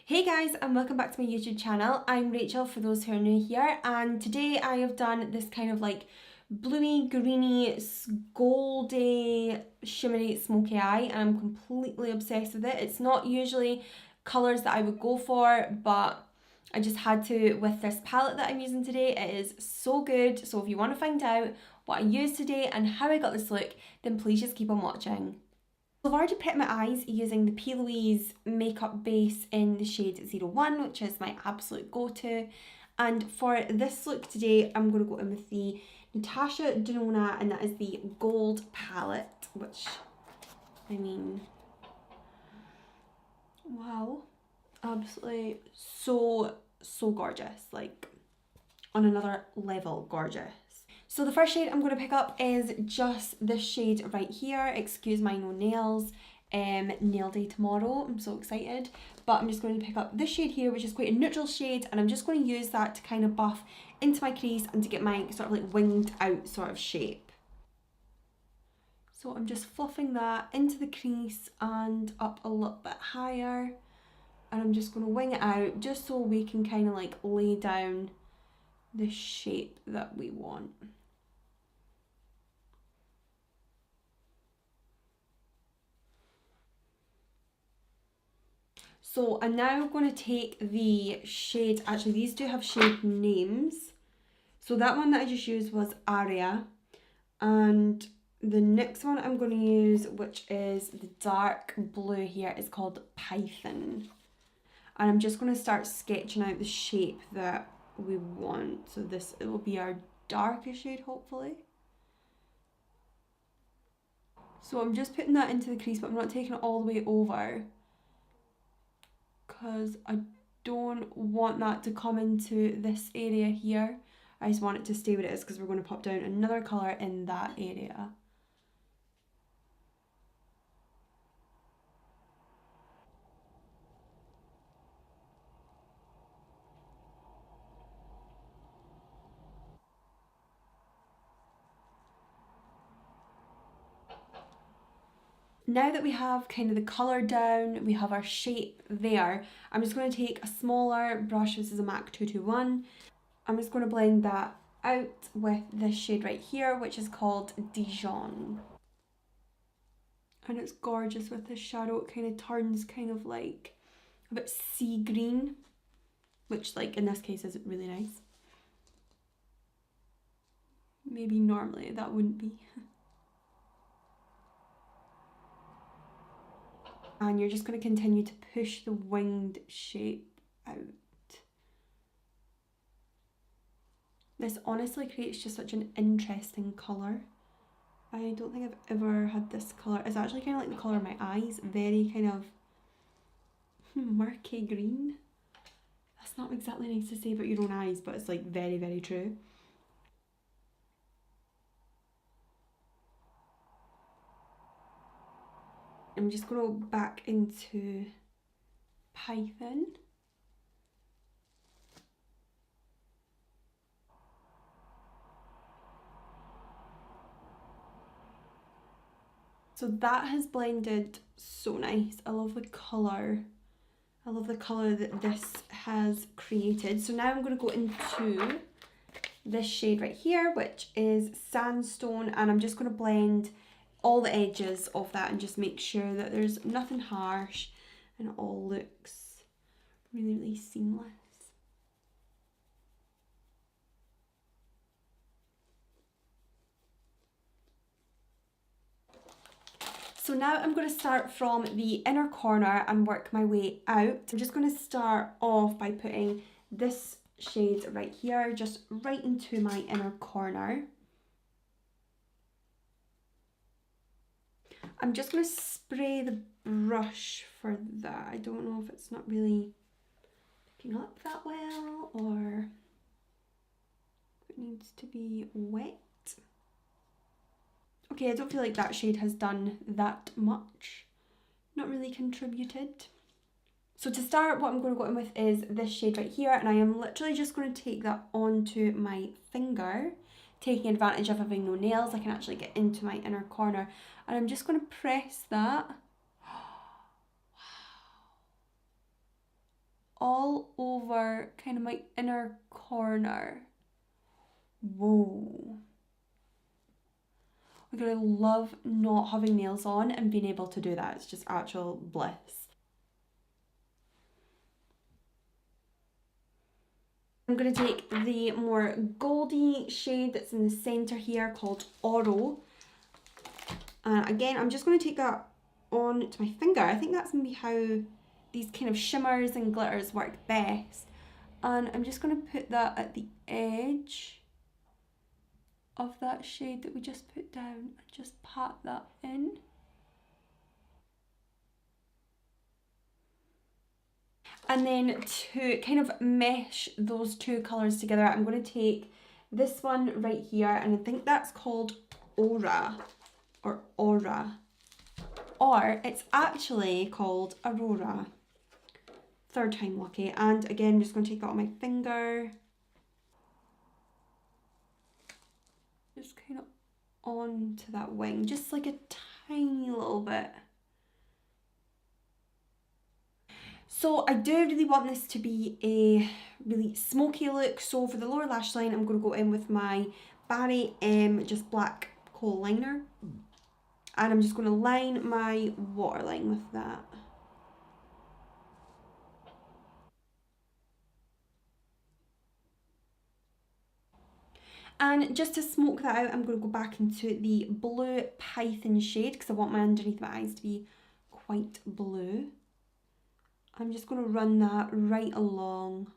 Hey guys, and welcome back to my YouTube channel. I'm Rachel for those who are new here, and today I have done this kind of like bluey, greeny, goldy, shimmery, smoky eye, and I'm completely obsessed with it. It's not usually colours that I would go for, but I just had to with this palette that I'm using today. It is so good, so if you want to find out what I used today and how I got this look, then please just keep on watching. I've already prepped my eyes using the P. Louise makeup base in the shade 01, which is my absolute go-to. And for this look today, I'm going to go in with the Natasha Denona, and that is the Gold Palette, which, I mean, wow, absolutely so gorgeous, like on another level gorgeous. So the first shade I'm going to pick up is just this shade right here. Excuse my no nails. Nail day tomorrow. I'm so excited. But I'm just going to pick up this shade here, which is quite a neutral shade, and I'm just going to use that to kind of buff into my crease and to get my sort of like winged out sort of shape. So I'm just fluffing that into the crease and up a little bit higher. And I'm just going to wing it out just so we can kind of like lay down the shape that we want. So I'm now going to take the shade, actually these do have shade names. So that one that I just used was Aria, and the next one I'm going to use, which is the dark blue here, is called Python. And I'm just going to start sketching out the shape that we want. So this, it will be our darkest shade hopefully. So I'm just putting that into the crease, but I'm not taking it all the way over, because I don't want that to come into this area here. I just want it to stay where it is, because we're going to pop down another colour in that area. Now that we have kind of the colour down, we have our shape there, I'm just going to take a smaller brush. This is a MAC 221. I'm just going to blend that out with this shade right here, which is called Dijon. And it's gorgeous with this shadow. It kind of turns kind of like a bit sea green, which like in this case is really nice. Maybe normally that wouldn't be. And you're just going to continue to push the winged shape out. This honestly creates just such an interesting colour. I don't think I've ever had this colour. It's actually kind of like the colour of my eyes. Very kind of murky green. That's not exactly nice to say about your own eyes, but it's like very, very true. I'm just going to go back into Python. So that has blended so nice. I love the colour. I love the colour that this has created. So now I'm going to go into this shade right here, which is Sandstone, and I'm just going to blend all the edges of that and just make sure that there's nothing harsh and it all looks really, really seamless. So now I'm going to start from the inner corner and work my way out. I'm just going to start off by putting this shade right here, just right into my inner corner. I'm just going to spray the brush for that. I don't know if it's not really picking up that well or it needs to be wet. Okay, I don't feel like that shade has done that much. Not really contributed. So to start, what I'm going to go in with is this shade right here, and I am literally just going to take that onto my finger. Taking advantage of having no nails, I can actually get into my inner corner, and I'm just going to press that. Wow. all over kind of my inner corner. Whoa. Like, I love not having nails on and being able to do that. It's just actual bliss. I'm going to take the more goldy shade that's in the centre here called Oro. And again, I'm just going to take that on to my finger. I think that's maybe how these kind of shimmers and glitters work best. And I'm just going to put that at the edge of that shade that we just put down and just pat that in. And then to kind of mesh those two colours together, I'm going to take this one right here, and I think that's called Aura, or Aura. Or it's actually called Aurora. Third time lucky. And again, I'm just going to take that on my finger. Just kind of onto that wing, just like a tiny little bit. So I do really want this to be a really smoky look. So for the lower lash line, I'm going to go in with my Barry M just black kohl liner. And I'm just going to line my waterline with that. And just to smoke that out, I'm going to go back into the blue Python shade because I want my underneath my eyes to be quite blue. I'm just going to run that right along.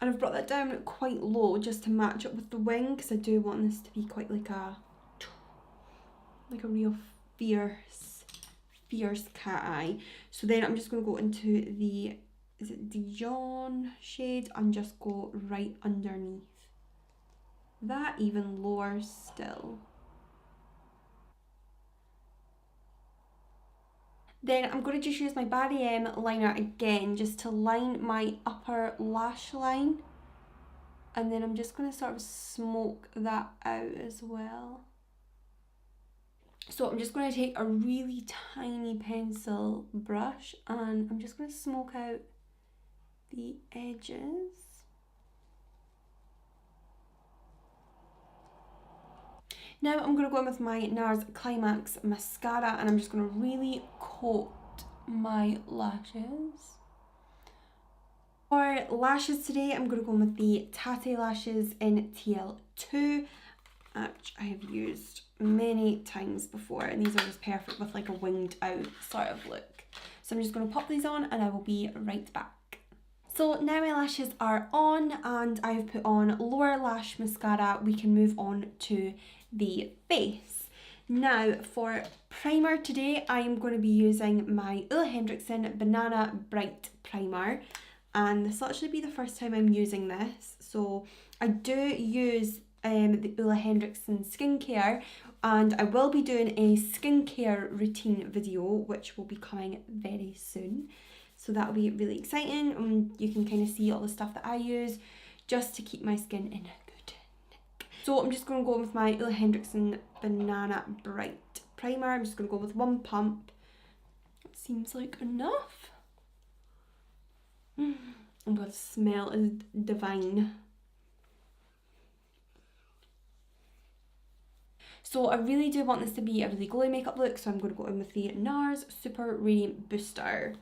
And I've brought that down quite low just to match up with the wing because I do want this to be quite like a real fierce cat eye. So then I'm just going to go into the, is it Dijon shade, and just go right underneath that, even lower still. Then I'm going to just use my Barry M liner again just to line my upper lash line, and then I'm just going to sort of smoke that out as well. So I'm just going to take a really tiny pencil brush and I'm just going to smoke out the edges. Now I'm going to go in with my NARS Climax mascara and I'm just going to really coat my lashes. For lashes today, I'm going to go in with the Tate lashes in TL2, which I have used many times before, and these are just perfect with like a winged out sort of look. So I'm just going to pop these on and I will be right back. So now my lashes are on and I've put on lower lash mascara. We can move on to the face. Now for primer today, I am going to be using my Ole Henriksen Banana Bright Primer, and this will actually be the first time I'm using this. So I do use the Ole Henriksen skincare, and I will be doing a skincare routine video which will be coming very soon. So that'll be really exciting, and you can kind of see all the stuff that I use just to keep my skin in a good nick. So I'm just going to go with my Ole Henriksen Banana Bright Primer. I'm just going to go with one pump. It seems like enough. Oh god, the smell is divine. So I really do want this to be a really glowy makeup look, so I'm going to go in with the NARS Super Radiant Booster.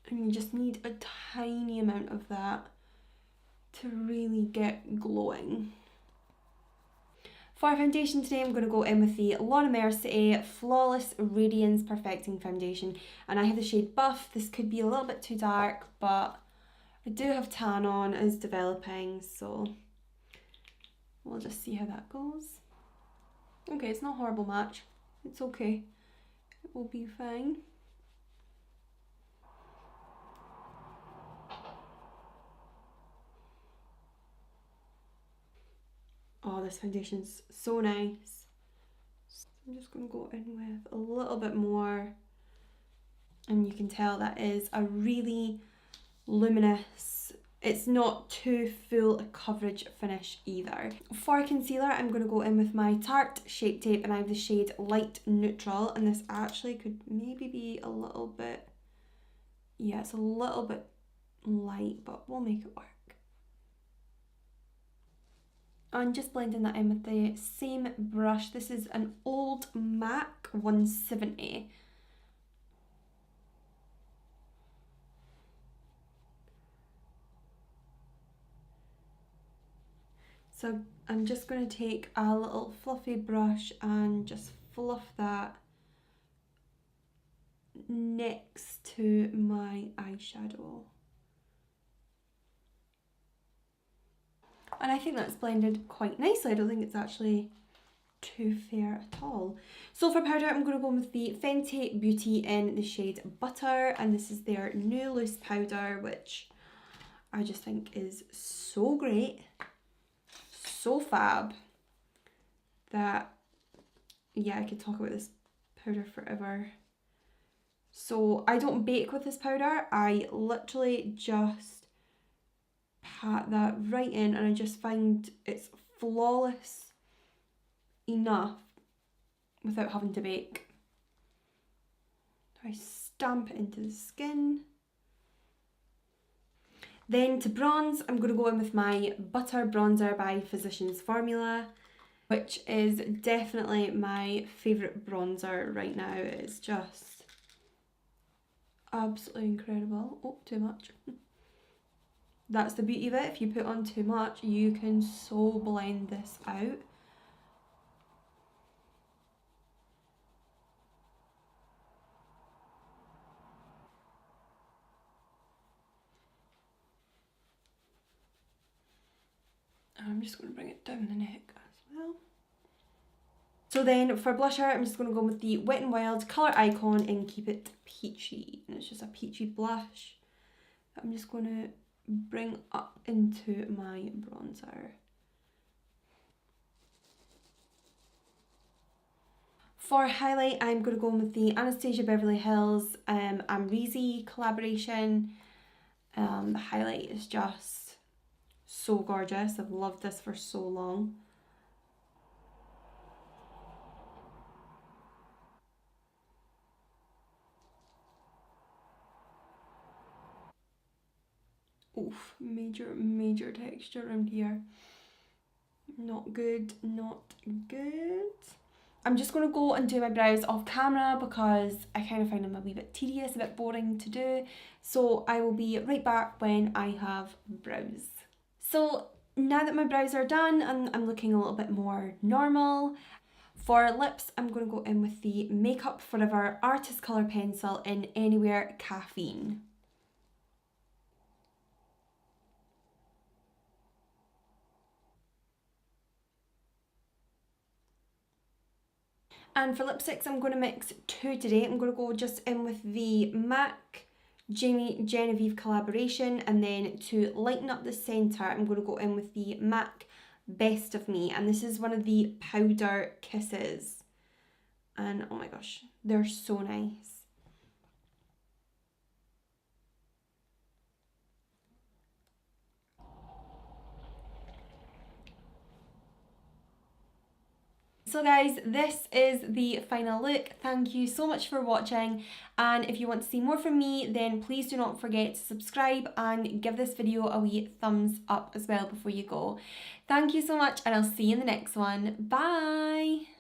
And you just need a tiny amount of that to really get glowing. For foundation today, I'm going to go in with the Laura Mercier Flawless Radiance Perfecting Foundation. And I have the shade Buff. This could be a little bit too dark, but I do have tan on, it's developing, so we'll just see how that goes. Okay, it's not a horrible match. It's okay. It will be fine. Oh, this foundation's so nice. So I'm just going to go in with a little bit more. And you can tell that is a really luminous it's not too full a coverage finish either. For concealer, I'm going to go in with my Tarte Shape Tape, and I have the shade Light Neutral, and this actually could maybe be a little bit, yeah, it's a little bit light, but we'll make it work. I'm just blending that in with the same brush. This is an old MAC 170. So I'm just going to take a little fluffy brush and just fluff that next to my eyeshadow. And I think that's blended quite nicely. I don't think it's actually too fair at all. So for powder, I'm going to go with the Fenty Beauty in the shade Butter, and this is their new loose powder, which I just think is so great. So fab that, yeah, I could talk about this powder forever. So I don't bake with this powder. I literally just pat that right in, and I just find it's flawless enough without having to bake. I stamp it into the skin. Then to bronze, I'm going to go in with my Butter Bronzer by Physicians Formula, which is definitely my favourite bronzer right now. It's just absolutely incredible. Oh, too much. That's the beauty of it. If you put on too much, you can so blend this out. I'm just going to bring it down the neck as well. So then for blusher, I'm just going to go with the Wet n Wild Colour Icon and Keep It Peachy. And it's just a peachy blush that I'm just going to bring up into my bronzer. For highlight, I'm going to go with the Anastasia Beverly Hills Amrezy collaboration. The highlight is just so gorgeous. I've loved this for so long. Oof, major texture around here. Not good, not good. I'm just going to go and do my brows off camera because I kind of find them a wee bit tedious, a bit boring to do. So I will be right back when I have brows. So now that my brows are done and I'm looking a little bit more normal, for lips, I'm going to go in with the Makeup Forever Artist Colour Pencil in Anywhere Caffeine. And for lipsticks, I'm going to mix two today. I'm going to go just in with the MAC Jamie Genevieve collaboration, and then to lighten up the centre, I'm going to go in with the MAC Best of Me, and this is one of the powder kisses, and oh my gosh, they're so nice. So guys, this is the final look. Thank you so much for watching, and if you want to see more from me, then please do not forget to subscribe and give this video a wee thumbs up as well before you go. Thank you so much, and I'll see you in the next one. Bye!